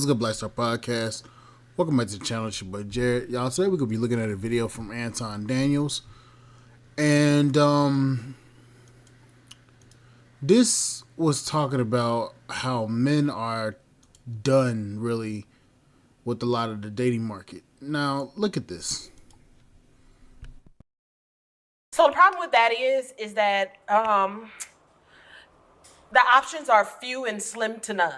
good, Black Star Podcast? Welcome back to the channel. It's your boy Jared. Y'all, today we're going to be looking at a video from Anton Daniels. And this was talking about how men are done, really, with a lot of the dating market. Now, look at this. So the problem with that is that the options are few and slim to none.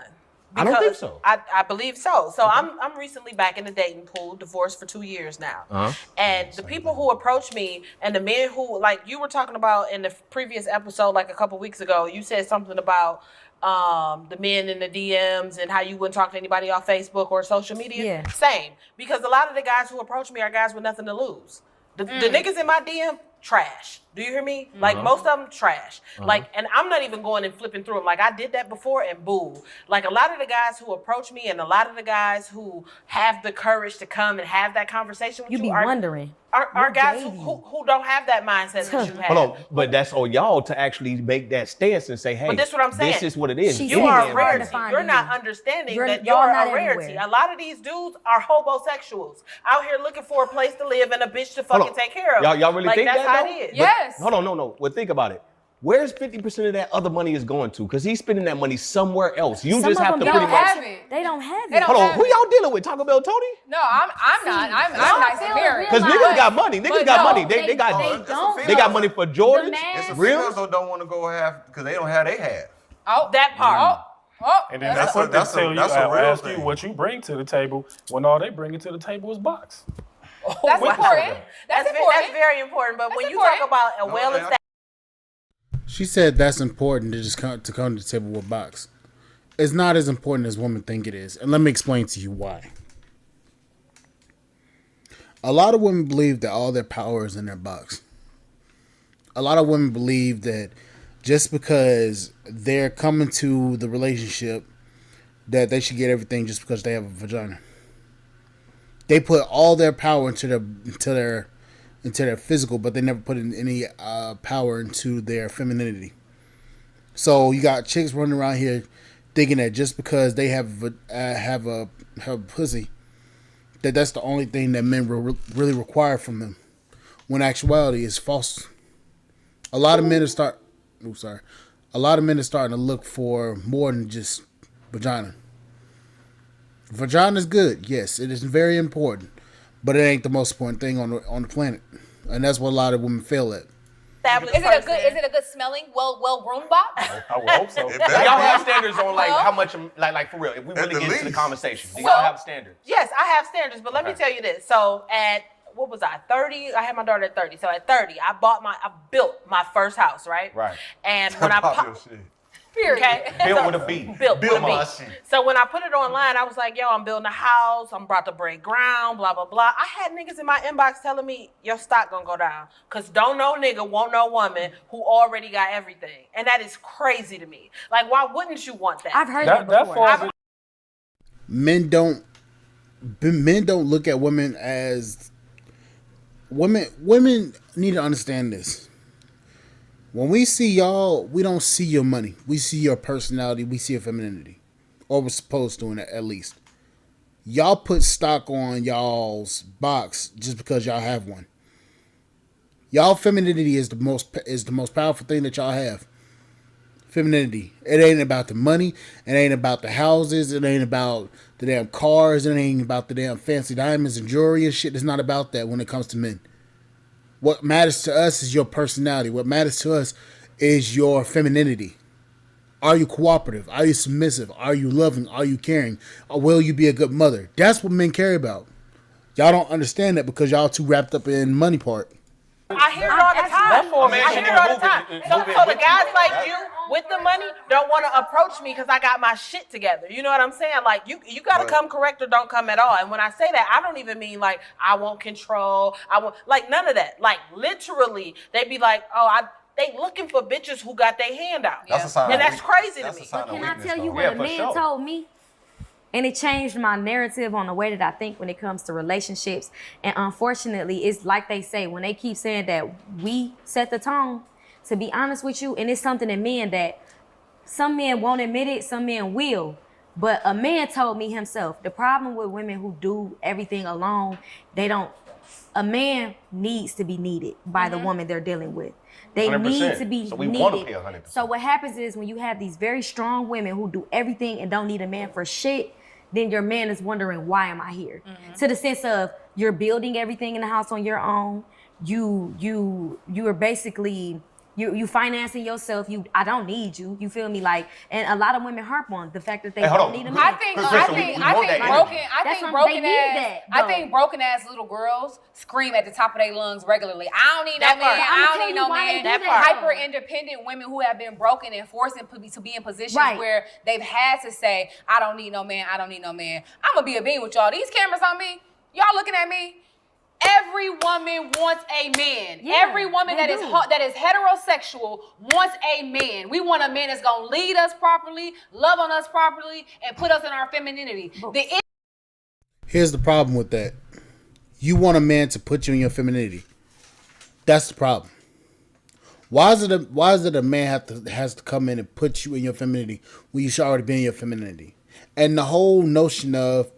I don't think so. I believe so. So I'm recently back in the dating pool, divorced for 2 years now. And the people who approach me and the men who, like you were talking about in the previous episode, like a couple weeks ago, you said something about the men in the DMs and how you wouldn't talk to anybody off Facebook or social media. Yeah. Same. Because a lot of the guys who approach me are guys with nothing to lose. The niggas in my DM, trash. Do you hear me? Like most of them, trash. Like, and I'm not even going and flipping through them. Like I did that before and boo. Like a lot of the guys who approach me and a lot of the guys who have the courage to come and have that conversation with you be wondering. Are guys who don't have that mindset that you have. Hold on, but that's on y'all to actually make that stance and say, hey, but this is what I'm saying. This is what it is. You are a rarity. You're not understanding that you're a rarity. Everywhere. A lot of these dudes are homosexuals out here looking for a place to live and a bitch to fucking take care of. Y'all really think that's that, how though? it is. Yes. Hold on, no. Well, think about it. Where's 50% of that other money is going to? Because he's spending that money somewhere else. You just have to pretty much. They don't have it. Hold on, who y'all dealing with? Taco Bell Tony? No, I'm not. I'm nice and very. Because niggas got money. Niggas got money. They got money for Jordans. It's the Real? females that don't want to go half because they don't have they half. Oh, That part. And then That's that's what they a tell you. real I ask thing. you what you bring to the table when all they bring to the table is box. that's important. That's important. That's very important. But when you important. talk about a well-established, She said that's important to just come to the table with a box. It's not as important as women think it is. And let me explain to you why. A lot of women believe that all their power is in their box. A lot of women believe that just because they're coming to the relationship that they should get everything just because they have a vagina. They put all their power into their physical, but they never put in any power into their femininity. So you got chicks running around here thinking that just because they have a pussy, that's the only thing that men really require from them. When actuality is false. A lot of men are starting to look for more than just vagina. Vagina is good, yes, it is very important, but it ain't the most important thing on the planet, and that's what a lot of women fail at. Is it a good smelling, well groomed box? I would hope so. Y'all have standards on like how much, like for real. If we really get into the conversation, do y'all have standards? yes, I have standards, but let me tell you this. So at what was I, 30? I had my daughter at 30. So at 30, I built my first house, right? Right. And when I Pop your shit. okay, Built with a B. Built with a my B. shit. So when I put it online, I was like, yo, I'm building a house. I'm about to break ground, blah, blah, blah. I had niggas in my inbox telling me, your stock gonna go down. Because don't no nigga want no woman who already got everything. And that is crazy to me. Like, why wouldn't you want that? I've heard that before. falls Men don't look at women as women need to understand this. When we see y'all, we don't see your money. We see your personality. We see your femininity. Or we're supposed to, at least. Y'all put stock on y'all's box just because y'all have one. Y'all femininity is the most powerful thing that y'all have. Femininity. It ain't about the money. It ain't about the houses. It ain't about the damn cars. It ain't about the damn fancy diamonds and jewelry and shit. It's not about that when it comes to men. What matters to us is your personality. What matters to us is your femininity. Are you cooperative? Are you submissive? Are you loving? Are you caring? Or will you be a good mother? That's what men care about. Y'all don't understand that because y'all too wrapped up in money part. I hear it all the time. I hear it all the time. So the guys like you with the money don't want to approach me because I got my shit together. You know what I'm saying? Like you got to come correct or don't come at all. And when I say that, I don't even mean like I want control. I want like none of that. Like literally, they be like, they looking for bitches who got their hand out. That's a sign. And that's crazy to me. Can I tell you what a man told me? And it changed my narrative on the way that I think when it comes to relationships. And unfortunately, it's like they say, when they keep saying that we set the tone, to be honest with you, and it's something in men that some men won't admit it, some men will. But a man told me himself, the problem with women who do everything alone, a man needs to be needed by the woman they're dealing with. They 100%. need to be So we want to needed. pay 100%. So what happens is when you have these very strong women who do everything and don't need a man for shit, then your man is wondering, why am I here? To the sense of you're building everything in the house on your own. You are basically you financing yourself. I don't need you. You feel me? Like, and a lot of women harp on the fact that they don't need a man. I think broken ass little girls scream at the top of their lungs regularly. I don't need no man. I don't need no man. Hyper independent women who have been broken and forced to be in positions where they've had to say, I don't need no man. I don't need no man. I'm gonna be a being with y'all. These cameras on me. Y'all looking at me. Every woman wants a man. Yeah, every woman that is heterosexual wants a man. We want a man that's gonna lead us properly, love on us properly, and put us in our femininity. Here's the problem with that. You want a man to put you in your femininity. That's the problem. Why is it a man has to come in and put you in your femininity when you should already be in your femininity? And the whole notion of,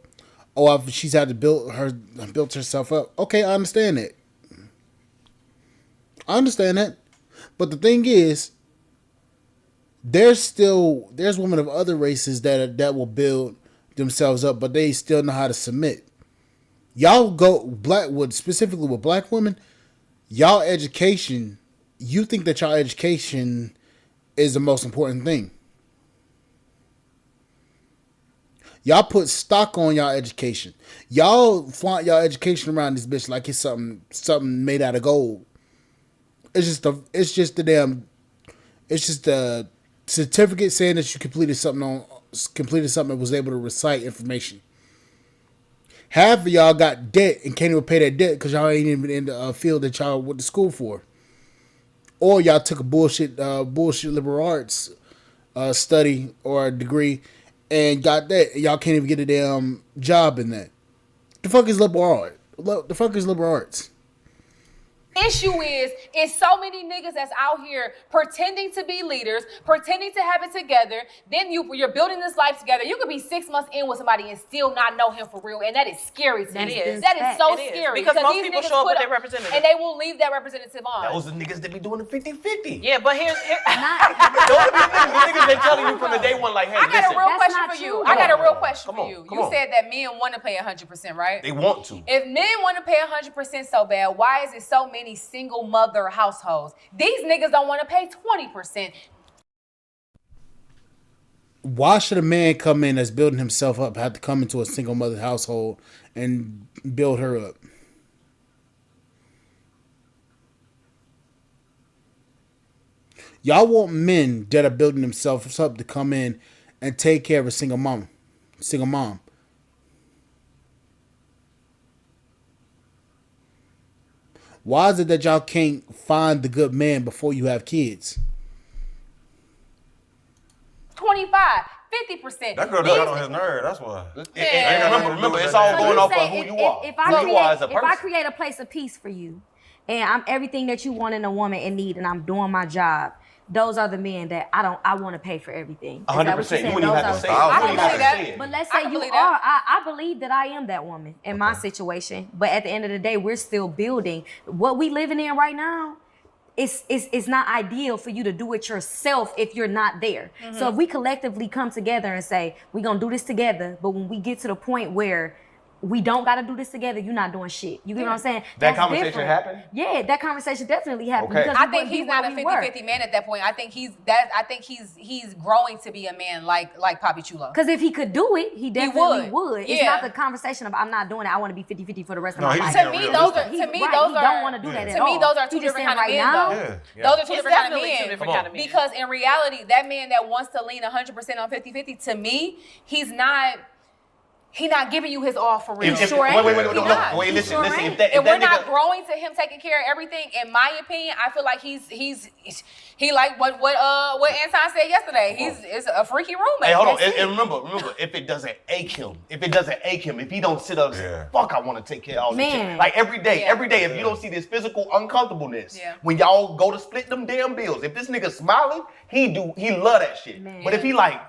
she's had to build herself up. Okay, I understand that. But the thing is, there's women of other races that will build themselves up, but they still know how to submit. Y'all specifically with black women, y'all education, you think that y'all education is the most important thing. Y'all put stock on y'all education. Y'all flaunt y'all education around this bitch like it's something made out of gold. It's just the certificate saying that you completed something and was able to recite information. Half of y'all got debt and can't even pay that debt because y'all ain't even in the field that y'all went to school for. Or y'all took a bullshit liberal arts study or a degree and got that. Y'all can't even get a damn job in that. The fuck is liberal art? The fuck is liberal arts? Issue is so many niggas that's out here pretending to be leaders, pretending to have it together. Then you're building this life together. You could be 6 months in with somebody and still not know him for real, and that is scary to me. That is so scary because most people show up with their representative, and they will leave that representative on. Those are niggas that be doing the 50-50. Yeah, but here's Those are the niggas that telling you from the day one, like, hey, I got a real question for you. I got a real question for you. You said that men want to pay 100%, right? They want to. If men want to pay 100% so bad, why is it so many single mother households? These niggas don't want to pay 20%. Why should a man come in that's building himself up have to come into a single mother household and build her up? Y'all want men that are building themselves up to come in and take care of a single mom. Why is it that y'all can't find the good man before you have kids? 25, 50%. That girl got on his nerve. That's why. Remember, it's all going off of who you are. If I create a place of peace for you, and I'm everything that you want in a woman and need, and I'm doing my job, those are the men that I want to pay for everything. 100%. You wouldn't even have to say it. I believe that. But let's say you are. I believe that I am that woman in my situation. But at the end of the day, we're still building. What we living in right now, it's not ideal for you to do it yourself if you're not there. Mm-hmm. So if we collectively come together and say, we're going to do this together, but when we get to the point where we don't got to do this together, you're not doing shit. You get what I'm saying? That conversation happened? Yeah, that conversation definitely happened. Okay. I think he's not a 50-50 man at that point. I think he's growing to be a man like Papi Chulo. Because if he could do it, he definitely would. Yeah. It's not the conversation of I'm not doing it. I want to be 50-50 for the rest of my life. To me, those are he don't want to do that at all. To me, those are two different kind of men, though. Those are two different kind of men. Because in reality, that man that wants to lean 100% on 50-50, to me, he's not giving you his all for real. Listen. If we're not growing to him taking care of everything, in my opinion, I feel like he like what Anton said yesterday. It's a freaky roommate. Hey, hold on. And remember, if it doesn't ache him, if he don't sit up and say, fuck, I want to take care of all this shit. Like every day, if you don't see this physical uncomfortableness, when y'all go to split them damn bills, if this nigga smiling, he love that shit. Man. But if he like,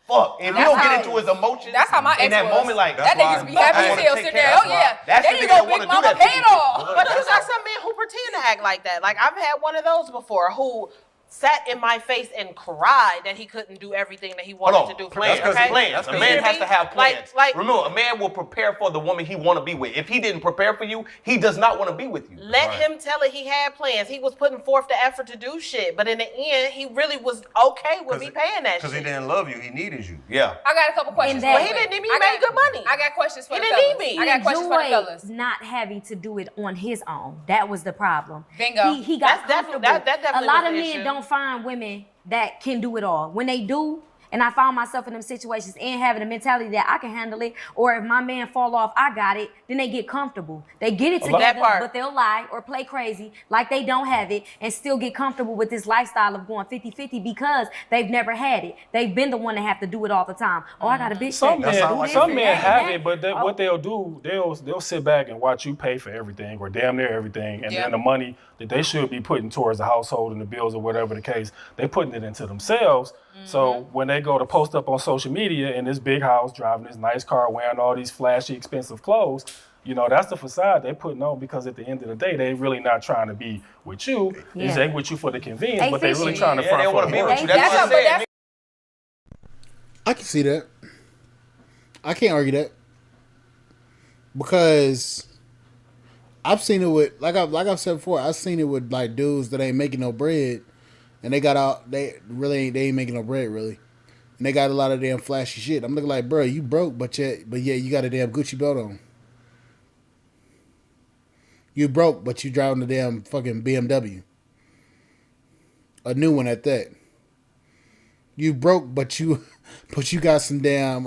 fuck. If you don't get into his emotions, that's how my ex in that was. moment, like that niggas be happy as hell sitting there. Oh yeah, there you go, big mama, pay it all. But there's like some men who pretend to act like that. Like I've had one of those before who sat in my face and cried that he couldn't do everything that he wanted to do for me. Okay? Plans. A man has to have plans. Remember, a man will prepare for the woman he want to be with. If he didn't prepare for you, he does not want to be with you. Let him tell it he had plans. He was putting forth the effort to do shit. But in the end, he really was okay with me paying that shit. Because he didn't love you. He needed you. Yeah. I got a couple questions. Well, he didn't need me. He made good money. I got questions for he the fellas. He didn't need me. I got questions for the fellas. Not having to do it on his own. That was the problem. Bingo. He got comfortable. That definitely a lot was of an men issue. don't find women that can do it all. When they do, and I found myself in them situations and having a mentality that I can handle it, or if my man fall off, I got it, then they get comfortable. They get it together, but they'll lie or play crazy like they don't have it and still get comfortable with this lifestyle of going 50-50 because they've never had it. They've been the one that have to do it all the time. Oh, I got a bitch. Some men have it, but what they'll do, they'll sit back and watch you pay for everything or damn near everything, and then the money that they should be putting towards the household and the bills or whatever the case, they putting it into themselves. So when they go to post up on social media in this big house, driving this nice car, wearing all these flashy, expensive clothes, that's the facade they're putting on, because at the end of the day, they really not trying to be with you. They with you for the convenience, but they really trying to front they want to be with you. That's what I'm saying. I can see that. I can't argue that. Because I've seen it with, like I've said before, I've seen it with like dudes that ain't making no bread. And they ain't making no bread really. And they got a lot of damn flashy shit. I'm looking like, bro, you broke, but you got a damn Gucci belt on. You broke, but you driving a damn fucking BMW. A new one at that. You broke, but you got some damn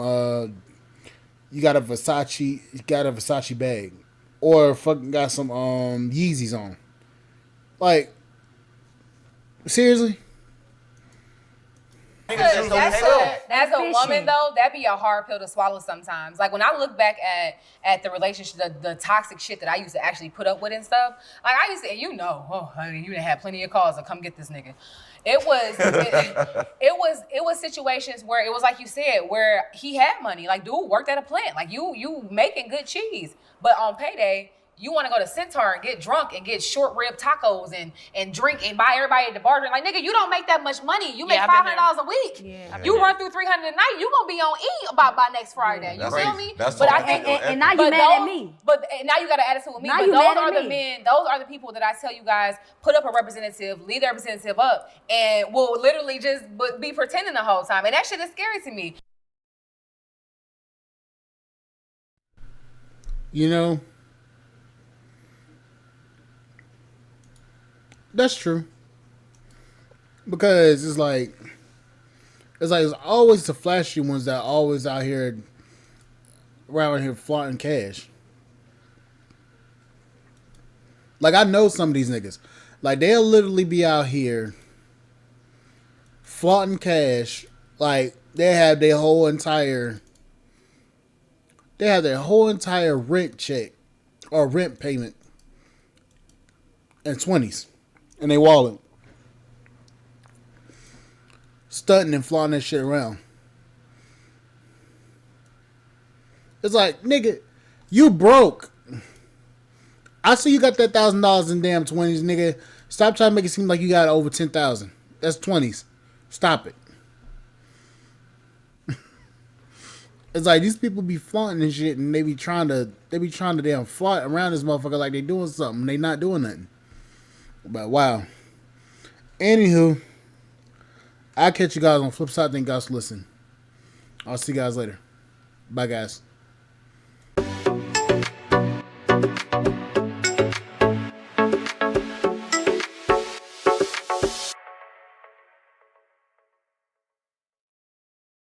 you got a Versace bag. Or fucking got some Yeezys on. Like, seriously? As a woman though, that'd be a hard pill to swallow sometimes. Like when I look back at the relationship, the toxic shit that I used to actually put up with and stuff. Like I used to, honey, you done had plenty of calls to come get this nigga. It was situations where it was like you said, where he had money. Like dude worked at a plant. Like you making good cheese, but on payday, you want to go to Centaur and get drunk and get short rib tacos and drink and buy everybody at the bar. Like, nigga, you don't make that much money. You make $500 a week. Yeah. You run through 300 a night. You gonna be on E about by next Friday. You feel me? But I think, and now you mad at me. But now you got an attitude with me. Now but you those mad at are the me. men. Those are the people that I tell you guys put up a representative, leave their representative up, and will literally just be pretending the whole time. And that shit is scary to me. That's true. Because it's always the flashy ones that are always out here around here flaunting cash. Like I know some of these niggas. Like they'll literally be out here flaunting cash. Like they have their whole entire rent check or rent payment in 20s. And they wallet. Stunting and flaunting that shit around. It's like, nigga, you broke. I see you got that $1,000 in damn 20s, nigga. Stop trying to make it seem like you got over 10,000. That's 20s. Stop it. It's like these people be flaunting and shit, and they be trying to damn flaunt around this motherfucker like they doing something. They not doing nothing. But wow. Anywho, I'll catch you guys on the flip side. Thank you guys for listening. I'll see you guys later. Bye, guys.